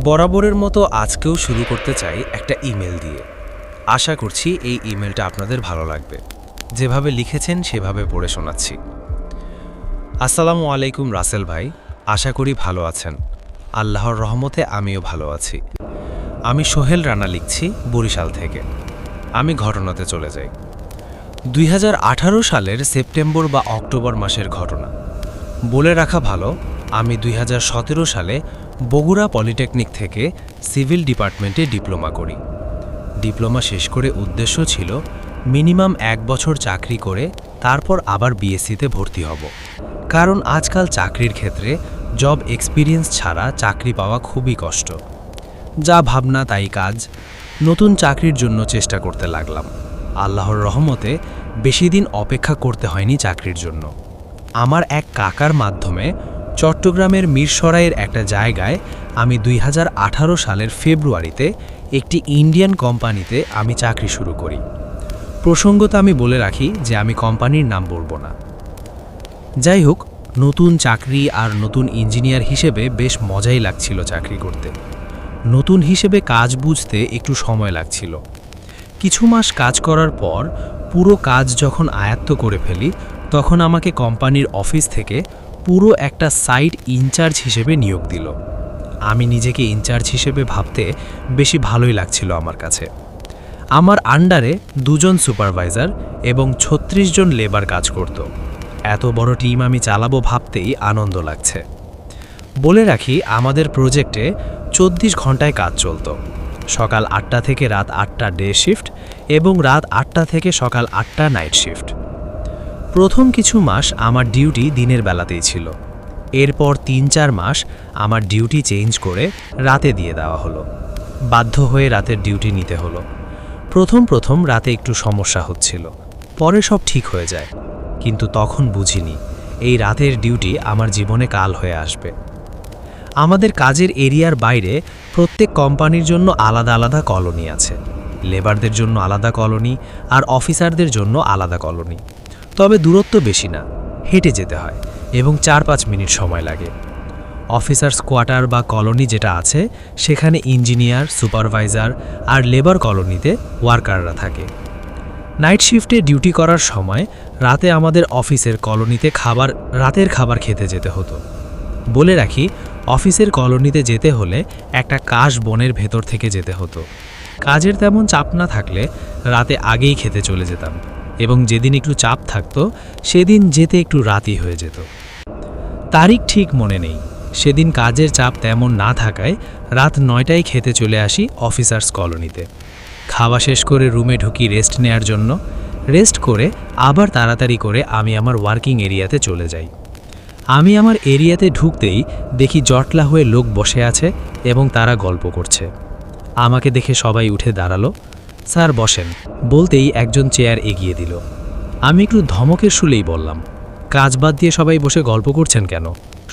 বরাবরের মতো আজকেও শুরু করতে চাই একটা ইমেল দিয়ে। আশা করছি এই ইমেলটা আপনাদের ভালো লাগবে। যেভাবে লিখেছেন সেভাবে পড়ে শোনাচ্ছি। আসসালামু আলাইকুম রাসেল ভাই, আশা করি ভালো আছেন। আল্লাহর রহমতে আমিও ভালো আছি। আমি সোহেল রানা লিখছি বরিশাল থেকে। আমি ঘটনাতে চলে যাই। 2018 সালের সেপ্টেম্বর বা অক্টোবর মাসের ঘটনা। বলে রাখা ভালো, আমি 2017 সালে বগুড়া পলিটেকনিক থেকে সিভিল ডিপার্টমেন্টে ডিপ্লোমা করি। ডিপ্লোমা শেষ করে উদ্দেশ্য ছিল মিনিমাম 1 বছর চাকরি করে তারপর আবার বিএসসিতে ভর্তি হব। কারণ আজকাল চাকরির ক্ষেত্রে জব এক্সপিরিয়েন্স ছাড়া চাকরি পাওয়া খুবই কষ্ট। যা ভাবনা তাই কাজ। নতুন চাকরির জন্য চেষ্টা করতে লাগলাম। আল্লাহর রহমতে বেশি দিন অপেক্ষা করতে হয়নি চাকরির জন্য। আমার এক কাকার মাধ্যমে চট্টগ্রামের মিরসরাইয়ের একটা জায়গায় আমি 2018 সালের ফেব্রুয়ারিতে একটি ইন্ডিয়ান কোম্পানিতে আমি চাকরি শুরু করি। প্রসঙ্গত আমি বলে রাখি যে আমি কোম্পানির নাম বলবো না। যাই হোক, নতুন চাকরি আর নতুন ইঞ্জিনিয়ার হিসেবে বেশ মজাই লাগছিল চাকরি করতে। নতুন হিসেবে কাজ বুঝতে একটু সময় লাগছিল। কিছু মাস কাজ করার পর পুরো কাজ যখন আয়ত্ত করে ফেলি, তখন আমাকে কোম্পানির অফিস থেকে পুরো একটা সাইট ইনচার্জ হিসেবে নিয়োগ দিল। আমি নিজেকে ইনচার্জ হিসেবে ভাবতে বেশি ভালোই লাগছিল আমার কাছে। আমার আন্ডারে 2 জন সুপারভাইজার এবং 36 জন লেবার কাজ করত। এত বড় টিম আমি চালাবো ভাবতেই আনন্দ লাগছে। বলে রাখি, আমাদের প্রজেক্টে 24 ঘন্টায় কাজ চলত। সকাল 8টা থেকে রাত 8টা ডে শিফট এবং রাত 8টা থেকে সকাল 8টা নাইট শিফট। প্রথম কিছু মাস আমার ডিউটি দিনের বেলাতেই ছিল। এরপর 3-4 মাস আমার ডিউটি চেঞ্জ করে রাতে দিয়ে দেওয়া হলো। বাধ্য হয়ে রাতের ডিউটি নিতে হলো। প্রথম রাতে একটু সমস্যা হচ্ছিল, পরে সব ঠিক হয়ে যায়। কিন্তু তখন বুঝিনি এই রাতের ডিউটি আমার জীবনে কাল হয়ে আসবে। আমাদের কাজের এরিয়ার বাইরে প্রত্যেক কোম্পানির জন্য আলাদা আলাদা কলোনি আছে। লেবারদের জন্য আলাদা কলোনি আর অফিসারদের জন্য আলাদা কলোনি। তবে দূরত্ব বেশি না, হেঁটে যেতে হয় এবং 4-5 মিনিট সময় লাগে। অফিসার্স কোয়ার্টার বা কলোনি যেটা আছে, সেখানে ইঞ্জিনিয়ার, সুপারভাইজার আর লেবার কলোনিতে ওয়ার্কাররা থাকে। নাইট শিফটে ডিউটি করার সময় রাতে আমাদের অফিসের কলোনিতে রাতের খাবার খেতে যেতে হতো। বলে রাখি, অফিসের কলোনিতে যেতে হলে একটা কাশ বনের ভেতর থেকে যেতে হতো। কাজের তেমন চাপ না থাকলে রাতে আগেই খেতে চলে যেতাম এবং যেদিন একটু চাপ থাকতো সেদিন যেতে একটু রাতই হয়ে যেত। তারিখ ঠিক মনে নেই। সেদিন কাজের চাপ তেমন না থাকায় রাত 9টায় খেতে চলে আসি অফিসার্স কলোনিতে। খাওয়া শেষ করে রুমে ঢুকি রেস্ট নেয়ার জন্য। রেস্ট করে আবার তাড়াতাড়ি করে আমি আমার ওয়ার্কিং এরিয়াতে চলে যাই। আমি আমার এরিয়াতে ঢুকতেই দেখি জটলা হয়ে লোক বসে আছে এবং তারা গল্প করছে। আমাকে দেখে সবাই উঠে দাঁড়ালো। স্যার বসেন বলতেই একজন চেয়ার এগিয়ে দিল। আমি একটু ধমকের সুরেই বললাম, কাজ বাদ দিয়ে সবাই বসে গল্প করছেন কেন?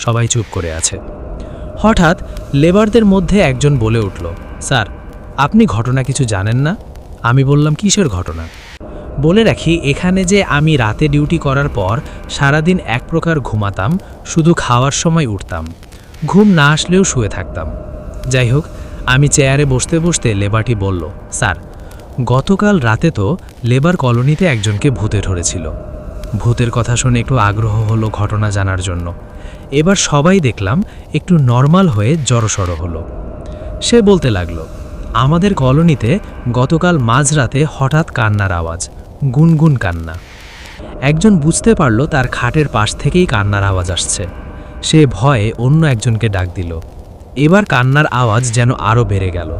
সবাই চুপ করে আছে। হঠাৎ লেবারদের মধ্যে একজন বলে উঠল, স্যার আপনি ঘটনা কিছু জানেন না? আমি বললাম, কিসের ঘটনা? বলে রাখি, এখানে যে আমি রাতে ডিউটি করার পর সারাদিন এক প্রকার ঘুমাতাম, শুধু খাওয়ার সময় উঠতাম, ঘুম না আসলেও শুয়ে থাকতাম। যাই হোক, আমি চেয়ারে বসতে বসতে লেবারটি বলল, স্যার গতকাল রাতে তো লেবার কলোনিতে একজনকে ভূতে ধরেছিল। ভূতের কথা শুনে একটু আগ্রহ হলো ঘটনা জানার জন্য। এবার সবাই দেখলাম একটু নর্মাল হয়ে জড়সড় হলো। সে বলতে লাগলো, আমাদের কলোনিতে গতকাল মাঝরাতে হঠাৎ কান্নার আওয়াজ, গুনগুন কান্না। একজন বুঝতে পারল তার খাটের পাশ থেকেই কান্নার আওয়াজ আসছে। সে ভয়ে অন্য একজনকে ডাক দিল। এবার কান্নার আওয়াজ যেন আরও বেড়ে গেল।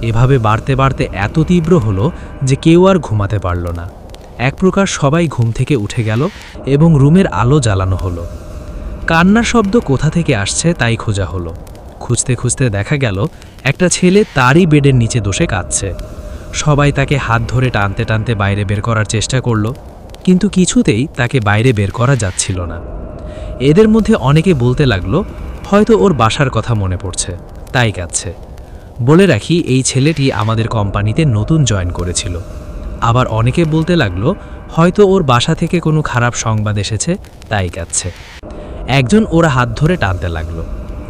এভাবে বাড়তে বাড়তে এত তীব্র হলো যে কেউ আর ঘুমাতে পারল না। এক প্রকার সবাই ঘুম থেকে উঠে গেল এবং রুমের আলো জ্বালানো হলো। কান্নার শব্দ কোথা থেকে আসছে তাই খোঁজা হলো। খুঁজতে খুঁজতে দেখা গেল একটা ছেলে তারই বেডের নিচে বসে কাঁদছে। সবাই তাকে হাত ধরে টানতে টানতে বাইরে বের করার চেষ্টা করলো, কিন্তু কিছুতেই তাকে বাইরে বের করা যাচ্ছিল না। এদের মধ্যে অনেকে বলতে লাগলো, হয়তো ওর বাসার কথা মনে পড়ছে তাই কাঁদছে। বলে রাখি, এই ছেলেটি আমাদের কোম্পানিতে নতুন জয়েন করেছিল। আবার অনেকে বলতে লাগলো, হয়তো ওর বাসা থেকে কোনো খারাপ সংবাদ এসেছে তাই কাঁদছে। একজন ওরা হাত ধরে টানতে লাগলো।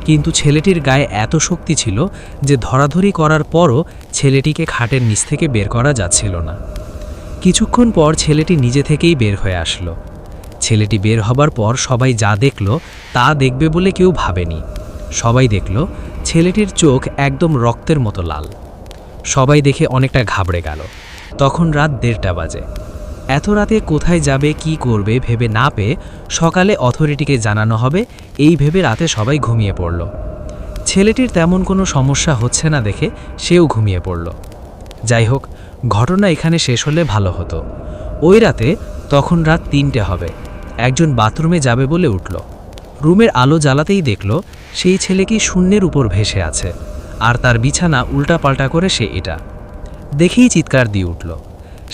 কিন্তু ছেলেটির গায়ে এত শক্তি ছিল যে ধরাধরি করার পরও ছেলেটিকে খাটের নিচ থেকে বের করা যাচ্ছিল না। কিছুক্ষণ পর ছেলেটি নিজে থেকেই বের হয়ে আসলো। ছেলেটি বের হবার পর সবাই যা দেখল তা দেখবে বলে কেউ ভাবেনি। সবাই দেখল ছেলেটির চোখ একদম রক্তের মতো লাল। সবাই দেখে অনেকটা ঘাবড়ে গেল। তখন রাত 1:30 বাজে। এত রাতে কোথায় যাবে কি করবে ভেবে না পেয়ে সকালে অথরিটিকে জানানো হবে এই ভেবে রাতে সবাই ঘুমিয়ে পড়ল। ছেলেটির তেমন কোনো সমস্যা হচ্ছে না দেখে সেও ঘুমিয়ে পড়ল। যাই হোক, ঘটনা এখানে শেষ হলে ভালো হতো। ওই রাতে, তখন রাত 3টে হবে, একজন বাথরুমে যাবে বলে উঠল। রুমের আলো জ্বালাতেই দেখল সেই ছেলে কি শূন্যের উপর ভেসে আছে, আর তার বিছানা উল্টাপাল্টা করে সে এটা দেখেই চিৎকার দিয়ে উঠল।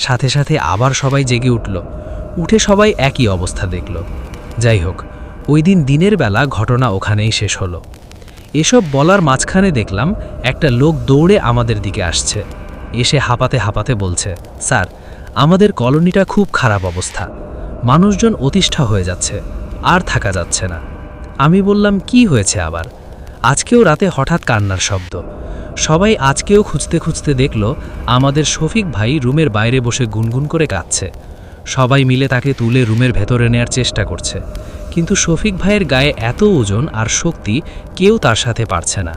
সাথে সাথে আবার সবাই জেগে উঠল। উঠে সবাই একই অবস্থা দেখল। যাই হোক, ওই দিন দিনের বেলা ঘটনা ওখানেই শেষ হলো। এসব বলার মাঝখানে দেখলাম একটা লোক দৌড়ে আমাদের দিকে আসছে। এসে হাঁপাতে হাঁপাতে বলছে, স্যার, আমাদের কলোনিটা খুব খারাপ অবস্থা, মানুষজন অতিষ্ঠ হয়ে যাচ্ছে, আর থাকা যাচ্ছে না। আমি বললাম, কি হয়েছে আবার? আজকেও রাতে হঠাৎ কান্নার শব্দ। সবাই আজকেও খুঁজতে খুঁজতে দেখল আমাদের শফিক ভাই রুমের বাইরে বসে গুনগুন করে কাঁদছে। সবাই মিলে তাকে তুলে রুমের ভেতরে নেয়ার চেষ্টা করছে, কিন্তু শফিক ভাইয়ের গায়ে এত ওজন আর শক্তি, কেউ তার সাথে পারছে না।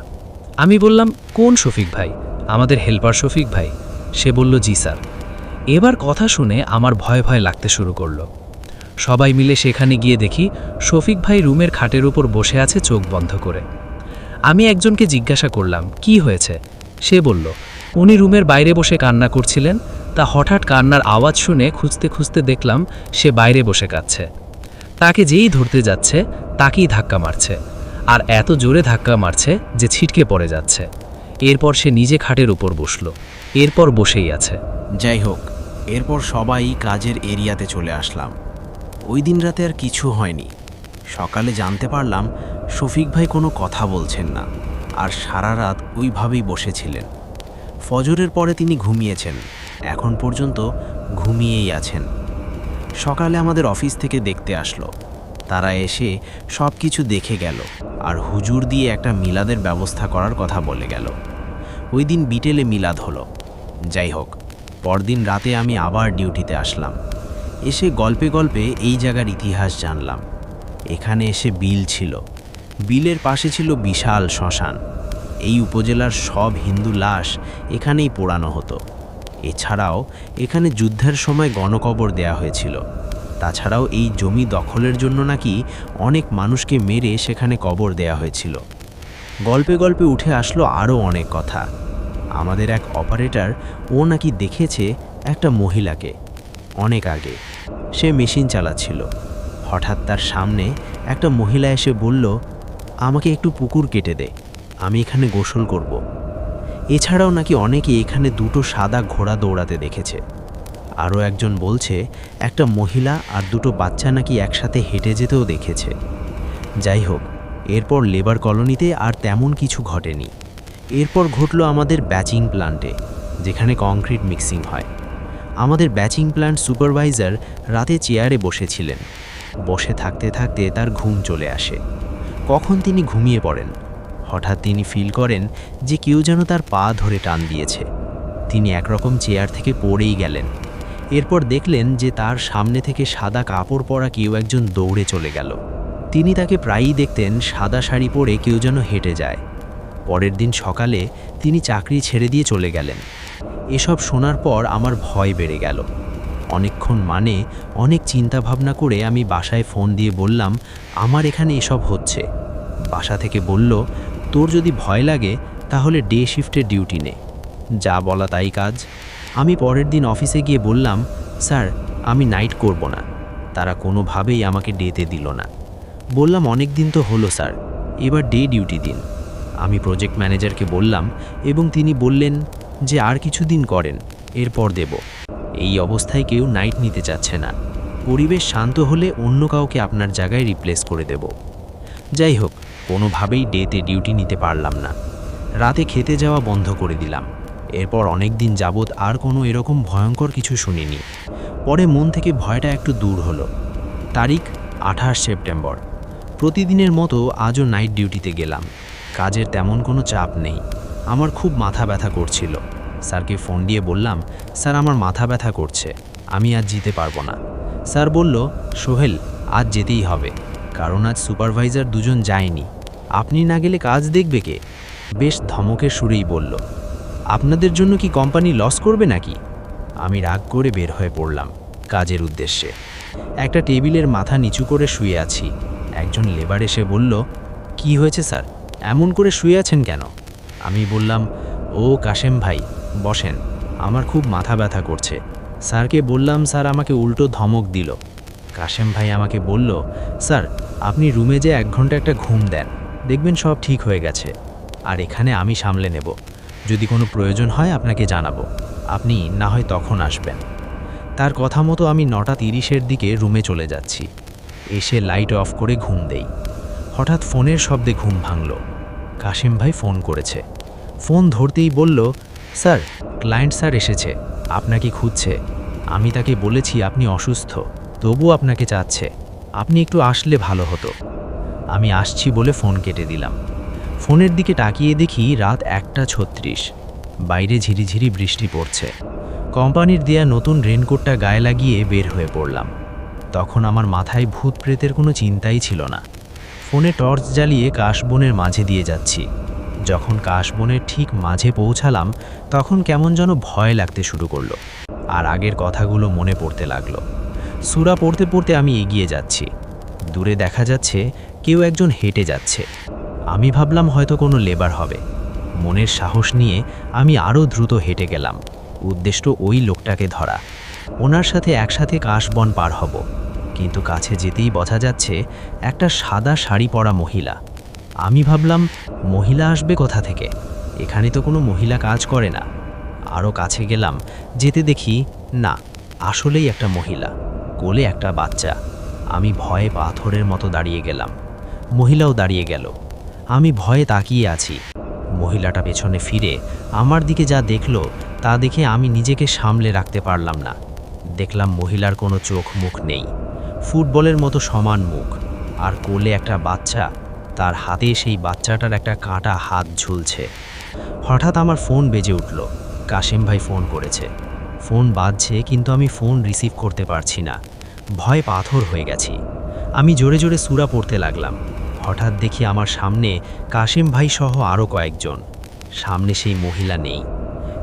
আমি বললাম, কোন শফিক ভাই? আমাদের হেল্পার শফিক ভাই? সে বলল, জি স্যার। এবার কথা শুনে আমার ভয় ভয় লাগতে শুরু করলো। সবাই মিলে সেখানে গিয়ে দেখি শফিক ভাই রুমের খাটের উপর বসে আছে চোখ বন্ধ করে। আমি একজনকে জিজ্ঞাসা করলাম, কি হয়েছে? সে বলল, উনি রুমের বাইরে বসে কান্না করছিলেন, তা হঠাৎ কান্নার আওয়াজ শুনে খুঁজতে খুঁজতে দেখলাম সে বাইরে বসে কাঁদছে। তাকে যেই ধরতে যাচ্ছে তাকেই ধাক্কা মারছে, আর এত জোরে ধাক্কা মারছে যে ছিটকে পড়ে যাচ্ছে। এরপর সে নিজে খাটের উপর বসল, এরপর বসেই আছে। যাই হোক, এরপর সবাই কাজের এরিয়াতে চলে আসলাম। ওই দিন রাতে আর কিছু হয়নি। সকালে জানতে পারলাম শফিক ভাই কোনো কথা বলছেন না, আর সারা রাত ওইভাবেই বসেছিলেন। ফজরের পরে তিনি ঘুমিয়েছেন, এখন পর্যন্ত ঘুমিয়েই আছেন। সকালে আমাদের অফিস থেকে দেখতে আসলো। তারা এসে সব কিছু দেখে গেল, আর হুজুর দিয়ে একটা মিলাদের ব্যবস্থা করার কথা বলে গেল। ওই দিন বিটেলে মিলাদ হলো। যাই হোক, পরদিন রাতে আমি আবার ডিউটিতে আসলাম। এসে গল্পে গল্পে এই জায়গার ইতিহাস জানলাম। এখানে এসে বিল ছিল, বিলের পাশে ছিল বিশাল শ্মশান। এই উপজেলার সব হিন্দু লাশ এখানেই পোড়ানো হতো। এছাড়াও এখানে যুদ্ধের সময় গণকবর দেয়া হয়েছিল। তাছাড়াও এই জমি দখলের জন্য নাকি অনেক মানুষকে মেরে সেখানে কবর দেয়া হয়েছিল। গল্পে গল্পে উঠে আসলো আরও অনেক কথা। আমাদের এক অপারেটর, ও নাকি দেখেছে একটা মহিলাকে অনেক আগে। সে মেশিন চালাচ্ছিল। হঠাৎ তার সামনে একটা মহিলা এসে বলল, আমাকে একটু পুকুর কেটে দে, আমি এখানে গোসল করব। এছাড়াও নাকি অনেকে এখানে দুটো সাদা ঘোড়া দৌড়াতে দেখেছে। আরও একজন বলছে একটা মহিলা আর দুটো বাচ্চা নাকি একসাথে হেঁটে যেতেও দেখেছে। যাই হোক, এরপর লেবার কলোনিতে আর তেমন কিছু ঘটেনি। এরপর ঘটলো আমাদের ব্যাচিং প্ল্যান্টে, যেখানে কংক্রিট মিক্সিং হয়। আমাদের ব্যাচিং প্ল্যান্ট সুপারভাইজার রাতে চেয়ারে বসেছিলেন। বসে থাকতে থাকতে তার ঘুম চলে আসে। কখন তিনি ঘুমিয়ে পড়েন। হঠাৎ তিনি ফিল করেন যে কেউ যেন তার পা ধরে টান দিয়েছে। তিনি একরকম চেয়ার থেকে পড়েই গেলেন। এরপর দেখলেন যে তার সামনে থেকে সাদা কাপড় পরা কেউ একজন দৌড়ে চলে গেল। তিনি তাকে প্রায়ই দেখতেন সাদা শাড়ি পরে কেউ যেন হেঁটে যায়। পরের দিন সকালে তিনি চাকরি ছেড়ে দিয়ে চলে গেলেন। এসব শোনার পর আমার ভয় বেড়ে গেল। অনেকক্ষণ অনেক চিন্তা ভাবনা করে আমি বাসায় ফোন দিয়ে বললাম, আমার এখানে এসব হচ্ছে। বাসা থেকে বলল, তোর যদি ভয় লাগে তাহলে ডে শিফটের ডিউটি নে। যা বলা তাই কাজ। আমি পরের দিন অফিসে গিয়ে বললাম, স্যার, আমি নাইট করব না। তারা কোনোভাবেই আমাকে ডেতে দিল না। বললাম, অনেক দিন তো হলো স্যার, এবার ডে ডিউটি দিন। আমি প্রজেক্ট ম্যানেজারকে বললাম, এবং তিনি বললেন যে আর কিছুদিন করেন, এরপর দেব। এই অবস্থায় কেউ নাইট নিতে চাচ্ছে না। পরিবেশ শান্ত হলে অন্য কাউকে আপনার জায়গায় রিপ্লেস করে দেব। যাই হোক, কোনোভাবেই ডেতে ডিউটি নিতে পারলাম না। রাতে খেতে যাওয়া বন্ধ করে দিলাম। এরপর অনেক দিন যাবৎ আর কোনো এরকম ভয়ঙ্কর কিছু শুনিনি। পরে মন থেকে ভয়টা একটু দূর হলো। তারিখ 28 সেপ্টেম্বর। প্রতিদিনের মতো আজও নাইট ডিউটিতে গেলাম। কাজের তেমন কোনো চাপ নেই। আমার খুব মাথা ব্যথা করছিল। স্যারকে ফোন দিয়ে বললাম, স্যার আমার মাথা ব্যথা করছে, আমি আজ যেতে পারবো না। স্যার বলল, সোহেল আজ যেতেই হবে, কারণ আজ সুপারভাইজার দুজন যায়নি, আপনি না গেলে কাজ দেখবে কে? বেশ ধমকের সুরেই বলল, আপনাদের জন্য কি কোম্পানি লস করবে নাকি? আমি রাগ করে বের হয়ে পড়লাম কাজের উদ্দেশ্যে। একটা টেবিলের মাথা নিচু করে শুয়ে আছি। একজন লেবার এসে বলল, কি হয়েছে স্যার, এমন করে শুয়ে আছেন কেন? আমি বললাম, ও কাশেম ভাই, বসেন, আমার খুব মাথা ব্যথা করছে। স্যারকে বললাম, স্যার আমাকে উল্টো ধমক দিল। কাশেম ভাই আমাকে বলল, স্যার আপনি রুমে যে 1 ঘন্টা একটা ঘুম দেন, দেখবেন সব ঠিক হয়ে গেছে, আর এখানে আমি সামলে নেব, যদি কোনো প্রয়োজন হয় আপনাকে জানাবো, আপনি না হয় তখন আসবেন। তার কথা মতো আমি 9:30-এর দিকে রুমে চলে যাচ্ছি। এসে লাইট অফ করে ঘুম দেই। হঠাৎ ফোনের শব্দে ঘুম ভাঙল। কাশেম ভাই ফোন করেছে। ফোন ধরতেই বলল, স্যার ক্লায়েন্ট স্যার এসেছে, আপনাকে খুঁজছে। আমি তাকে বলেছি আপনি অসুস্থ, তবু আপনাকে চাচ্ছে, আপনি একটু আসলে ভালো হতো। আমি আসছি বলে ফোন কেটে দিলাম। ফোনের দিকে তাকিয়ে দেখি রাত 1:36। বাইরে ঝিরিঝিরি বৃষ্টি পড়ছে। কোম্পানির দেয়া নতুন রেনকোটটা গায়ে লাগিয়ে বের হয়ে পড়লাম। তখন আমার মাথায় ভূত প্রেতের কোনো চিন্তাই ছিল না। ফোনে টর্চ জ্বালিয়ে কাশবনের মাঝে দিয়ে যাচ্ছি। যখন কাশবনের ঠিক মাঝে পৌঁছালাম, তখন কেমন যেন ভয় লাগতে শুরু করলো, আর আগের কথাগুলো মনে পড়তে লাগলো। সূরা পড়তে পড়তে আমি এগিয়ে যাচ্ছি। দূরে দেখা যাচ্ছে কেউ একজন হেঁটে যাচ্ছে। আমি ভাবলাম হয়তো কোনো লেবার হবে। মনের সাহস নিয়ে আমি আরও দ্রুত হেঁটে গেলাম, উদ্দেশ্য ওই লোকটাকে ধরা, ওনার সাথে একসাথে কাশবন পার হব। কিন্তু কাছে যেতেই বোঝা যাচ্ছে একটা সাদা শাড়ি পরা মহিলা। আমি ভাবলাম, মহিলা আসবে কোথা থেকে, এখানে তো কোনো মহিলা কাজ করে না। আরও কাছে গেলাম, যেতে দেখি না, আসলেই একটা মহিলা, কোলে একটা বাচ্চা। আমি ভয়ে পাথরের মতো দাঁড়িয়ে গেলাম। মহিলাও দাঁড়িয়ে গেল। আমি ভয়ে তাকিয়ে আছি। মহিলাটা পেছনে ফিরে আমার দিকে যা দেখলো, তা দেখে আমি নিজেকে সামলে রাখতে পারলাম না। দেখলাম মহিলার কোনো চোখ মুখ নেই, ফুটবলের মতো সমান মুখ, আর কোলে একটা বাচ্চা, তার হাতে সেই বাচ্চাটার একটা কাঁটা হাত ঝুলছে। হঠাৎ আমার ফোন বেজে উঠল। কাশেম ভাই ফোন করেছে। ফোন বাজছে, কিন্তু আমি ফোন রিসিভ করতে পারছি না। ভয় পাথর হয়ে গেছি। আমি জোরে জোরে সূরা পড়তে লাগলাম। হঠাৎ দেখি আমার সামনে কাশেম ভাই সহ আরও কয়েকজন। সামনে সেই মহিলা নেই।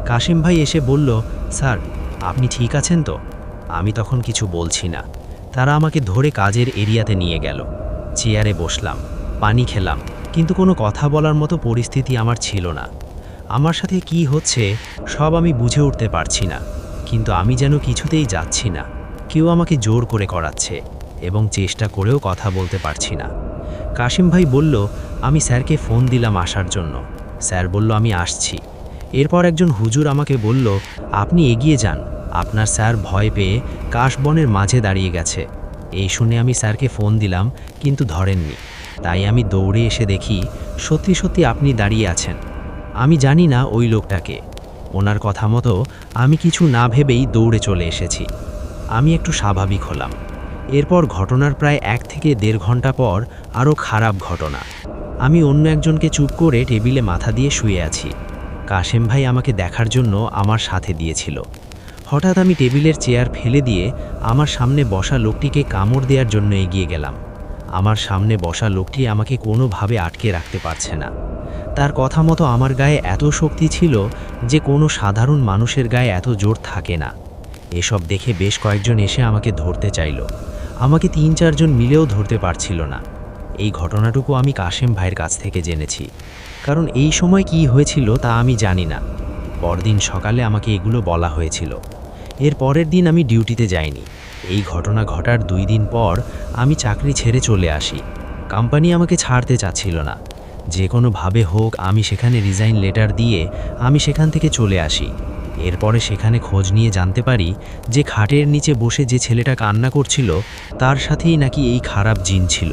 কাশেম ভাই এসে বলল, স্যার আপনি ঠিক আছেন তো? আমি তখন কিছু বলছি না। তারা আমাকে ধরে কাজের এরিয়াতে নিয়ে গেল। চেয়ারে বসলাম, পানি খেলাম, কিন্তু কোনো কথা বলার মতো পরিস্থিতি আমার ছিল না। আমার সাথে কি হচ্ছে সব আমি বুঝে উঠতে পারছি না, কিন্তু আমি যেন কিছুতেই যাচ্ছি না। কেউ আমাকে জোর করে করাচ্ছে, এবং চেষ্টা করেও কথা বলতে পারছি না। কাশিম ভাই বলল, আমি স্যারকে ফোন দিলাম আসার জন্য। স্যার বলল আমি আসছি। এরপর একজন হুজুর আমাকে বলল, আপনি এগিয়ে যান, আপনার স্যার ভয় পেয়ে কাশবনের মাঝে দাঁড়িয়ে গেছে। এই শুনে আমি স্যারকে ফোন দিলাম, কিন্তু ধরেননি। তাই আমি দৌড়ে এসে দেখি সত্যি সত্যি আপনি দাঁড়িয়ে আছেন। আমি জানি না ওই লোকটাকে। ওনার কথা মতো আমি কিছু না ভেবেই দৌড়ে চলে এসেছি। আমি একটু স্বাভাবিক হলাম। এরপর ঘটনার প্রায় 1 থেকে 1.5 ঘন্টা পর আরও খারাপ ঘটনা। আমি অন্য একজনকে চুপ করে টেবিলে মাথা দিয়ে শুয়ে আছি। কাশেম ভাই আমাকে দেখার জন্য আমার সাথে দিয়েছিল। হঠাৎ আমি টেবিলের চেয়ার ফেলে দিয়ে আমার সামনে বসা লোকটিকে কামড় দেওয়ার জন্য এগিয়ে গেলাম। আমার সামনে বসা লোকটি আমাকে কোনোভাবে আটকে রাখতে পারছে না। তার কথা মতো আমার গায়ে এত শক্তি ছিল যে কোনো সাধারণ মানুষের গায়ে এত জোর থাকে না। এসব দেখে বেশ কয়েকজন এসে আমাকে ধরতে চাইল। আমাকে 3-4 জন মিলেও ধরতে পারছিল না। এই ঘটনাটুকু আমি কাশেম ভাইয়ের কাছ থেকে জেনেছি, কারণ এই সময় কি হয়েছিল তা আমি জানি না। পরদিন সকালে আমাকে এগুলো বলা হয়েছিল। এর পরের দিন আমি ডিউটিতে যাইনি। এই ঘটনা ঘটার 2 দিন পর আমি চাকরি ছেড়ে চলে আসি। কোম্পানি আমাকে ছাড়তে চাচ্ছিল না। যে কোনোভাবে হোক আমি সেখানে রিজাইন লেটার দিয়ে আমি সেখান থেকে চলে আসি। এরপরে সেখানে খোঁজ নিয়ে জানতে পারি যে খাটের নিচে বসে যে ছেলেটা কান্না করছিল, তার সাথেই নাকি এই খারাপ জিন ছিল।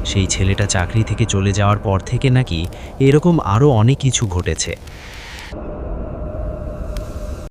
সেই ছেলেটা চাকরি থেকে চলে যাওয়ার পর থেকে নাকি এরকম আরও অনেক কিছু ঘটেছে।